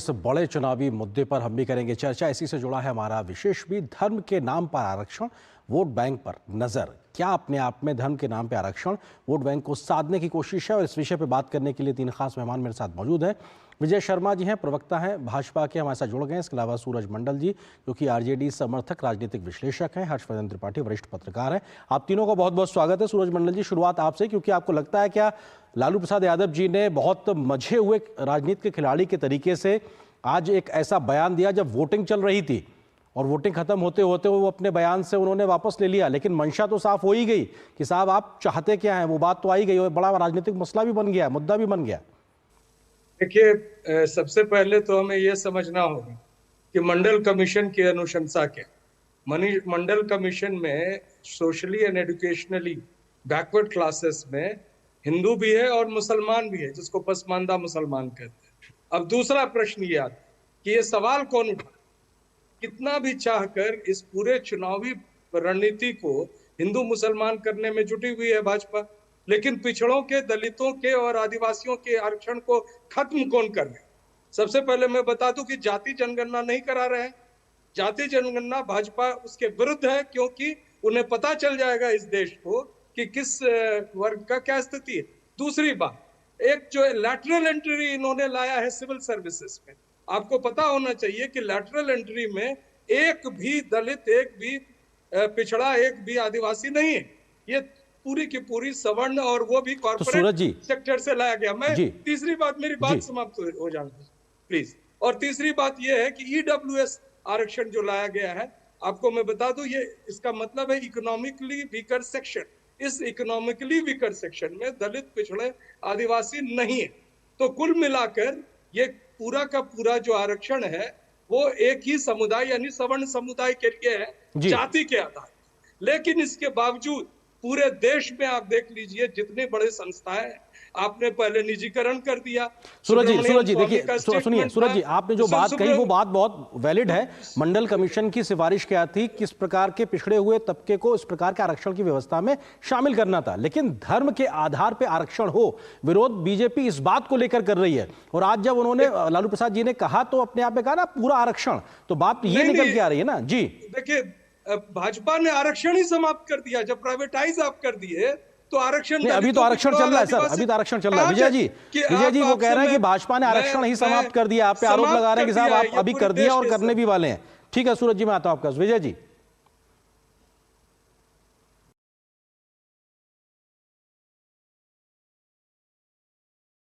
इस बड़े चुनावी मुद्दे पर हम भी करेंगे चर्चा। इसी से जुड़ा है हमारा विशेष भी, धर्म के नाम पर आरक्षण, वोट बैंक पर नजर। क्या अपने आप में धर्म के नाम पर आरक्षण वोट बैंक को साधने की कोशिश है? और इस विषय पर बात करने के लिए तीन खास मेहमान मेरे साथ मौजूद हैं। विजय शर्मा जी हैं, प्रवक्ता हैं भाजपा के, हमारे साथ जुड़ गए हैं। इसके अलावा सूरज मंडल जी, जो कि आरजेडी समर्थक राजनीतिक विश्लेषक हैं। हर्षवर्धन त्रिपाठी, वरिष्ठ पत्रकार हैं। आप तीनों का बहुत बहुत स्वागत है। सूरज मंडल जी, शुरुआत आपसे, क्योंकि आपको लगता है क्या लालू प्रसाद यादव जी ने बहुत मजे हुए राजनीति के खिलाड़ी के तरीके से आज एक ऐसा बयान दिया जब वोटिंग चल रही थी और वोटिंग खत्म होते होते वो अपने बयान से उन्होंने वापस ले लिया, लेकिन मंशा तो साफ हो ही गई कि साहब आप चाहते क्या हैं, वो बात तो आ ही गई और बड़ा राजनीतिक मसला भी बन गया, मुद्दा भी बन गया। देखिए, सबसे पहले तो हमें यह समझना होगा कि मंडल कमीशन की अनुशंसा क्या। मंडल कमीशन में socially and educationally backward classes में हिंदू भी है और मुसलमान भी है, जिसको पसमानदा मुसलमान कहते हैं। अब दूसरा प्रश्न ये आता कि ये सवाल कौन उठा, कितना भी चाहकर इस पूरे चुनावी रणनीति को हिंदू मुसलमान करने में जुटी हुई है भाजपा, लेकिन पिछड़ों के, दलितों के और आदिवासियों के आरक्षण को खत्म कौन कर रहे हैं? सबसे पहले मैं बता दूं कि जाति जनगणना नहीं करा रहे हैं। जाति जनगणना भाजपा उसके विरुद्ध है, क्योंकि उन्हें पता चल जाएगा इस देश को कि किस वर्ग का क्या स्थिति है। दूसरी बात, एक जो लैटरल एंट्री इन्होंने लाया है सिविल सर्विसेज में, आपको पता होना चाहिए कि लैटरल एंट्री में एक भी दलित, एक भी पिछड़ा, एक भी आदिवासी नहीं है। ये पूरी की पूरी सवर्ण और वो भी कॉर्पोरेट सेक्टर से लाया गया। मैं तीसरी बात, मेरी बात समाप्त हो जाने प्लीज। और तीसरी बात यह है कि ईडब्ल्यूएस आरक्षण जो लाया गया है, आपको मैं बता दूं, ये इसका मतलब है इकोनॉमिकली वीकर सेक्शन। इस इकोनॉमिकली वीकर सेक्शन में दलित, पिछड़े, आदिवासी नहीं है। तो कुल मिलाकर ये पूरा का पूरा जो आरक्षण है वो एक ही समुदाय यानी सवर्ण समुदाय के लिए है, जाति के आधार। लेकिन इसके बावजूद पूरे देश में आप देख लीजिए, जितने बड़े संस्थाएं आपने पहले निजीकरण कर दिया। सूरज जी देखिए, सुनिए सूरज जी, आपने जो बात कही वो बात बहुत वैलिड है। मंडल कमीशन की सिफारिश क्या थी? किस प्रकार के पिछड़े हुए तबके को इस प्रकार के आरक्षण की व्यवस्था में शामिल करना था, लेकिन धर्म के आधार पर आरक्षण हो, विरोध बीजेपी इस बात को लेकर कर रही है। और आज जब उन्होंने लालू प्रसाद जी ने कहा तो अपने आप में कहा ना पूरा आरक्षण, तो बात ये निकल के आ रही है ना। जी देखिए, भाजपा ने आरक्षण ही समाप्त कर दिया। जब प्राइवेटाइज आप कर दिए तो आरक्षण, अभी तो आरक्षण चल रहा है सर, अभी तो आरक्षण चल रहा है। विजय जी वो कह रहे हैं कि भाजपा ने आरक्षण ही समाप्त कर दिया। आप पे आरोप लगा रहे हैं कि साहब आप अभी कर दिया और करने भी वाले हैं। ठीक है सूरज जी, मैं आता हूं आपका। विजय जी,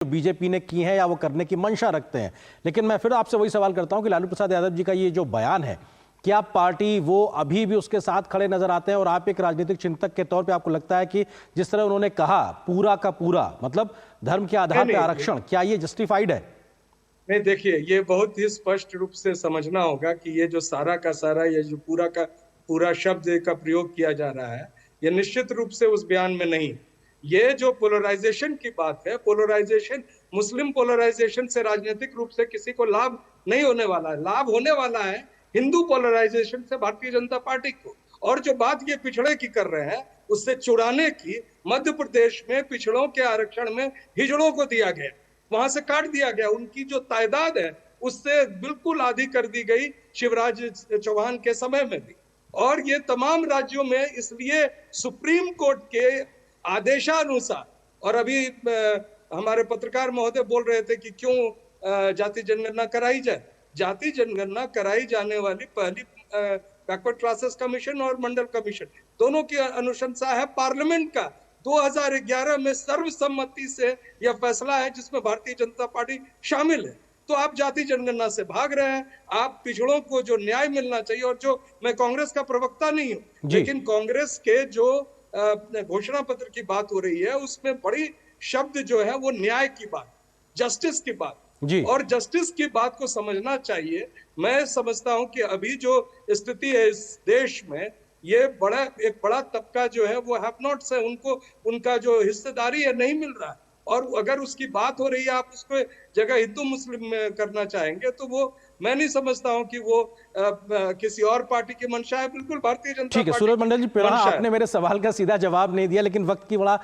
बीजेपी ने की है या वो करने की मंशा रखते हैं, लेकिन मैं फिर आपसे वही सवाल करता हूं कि लालू प्रसाद यादव जी का ये जो बयान है, क्या पार्टी वो अभी भी उसके साथ खड़े नजर आते हैं? और आप एक राजनीतिक चिंतक के तौर पे आपको लगता है कि जिस तरह उन्होंने कहा पूरा का पूरा मतलब धर्म के आधार पर आरक्षण, क्या ये जस्टिफाइड है? नहीं, देखिए, ये बहुत ही स्पष्ट रूप से समझना होगा कि ये जो सारा का सारा, ये जो पूरा का पूरा शब्द का प्रयोग किया जा रहा है, ये निश्चित रूप से उस बयान में नहीं। ये जो पोलराइजेशन की बात है, पोलराइजेशन, मुस्लिम पोलराइजेशन से राजनीतिक रूप से किसी को लाभ नहीं होने वाला है। लाभ होने वाला है हिंदू पोलराइजेशन से भारतीय जनता पार्टी को। और जो बात ये पिछड़े की कर रहे हैं, उससे चुराने की, मध्य प्रदेश में पिछड़ों के आरक्षण में हिजड़ों को दिया गया, वहां से काट दिया गया। उनकी जो तादाद है उससे बिल्कुल आधी कर दी गई शिवराज चौहान के समय में भी। और ये तमाम राज्यों में इसलिए सुप्रीम कोर्ट के आदेशानुसार, और अभी हमारे पत्रकार महोदय बोल रहे थे कि क्यों जाति जनगणना कराई जाए। जाति जनगणना कराई जाने वाली पहली बैकवर्ड क्लासेस कमीशन और मंडल कमीशन, दोनों की अनुशंसा है पार्लियामेंट का। 2011 में सर्वसम्मति से यह फैसला है, जिसमें भारतीय जनता पार्टी शामिल है। तो आप जाति जनगणना से भाग रहे हैं। आप पिछड़ों को जो न्याय मिलना चाहिए, और जो, मैं कांग्रेस का प्रवक्ता नहीं हूँ, लेकिन कांग्रेस के जो घोषणा पत्र की बात हो रही है उसमें बड़ी शब्द जो है वो न्याय की बात, जस्टिस की बात, और जस्टिस की बात को समझना चाहिए। मैं समझता हूं कि अभी जो स्थिति है इस देश में, ये एक बड़ा तबका जो है वो हैव नॉट्स है, उनको उनका जो हिस्सेदारी है नहीं मिल रहा है। और अगर उसकी बात हो रही है, आप उसको जगह हिंदू मुस्लिम में करना चाहेंगे, तो वो मैं नहीं समझता हूं कि वो किसी और पार्टी की मंशा है। बिल्कुल भारतीय जनता पार्टी। ठीक है सूरज मंडल जी, आपने मेरे सवाल का सीधा जवाब नहीं दिया, लेकिन वक्त की बड़ा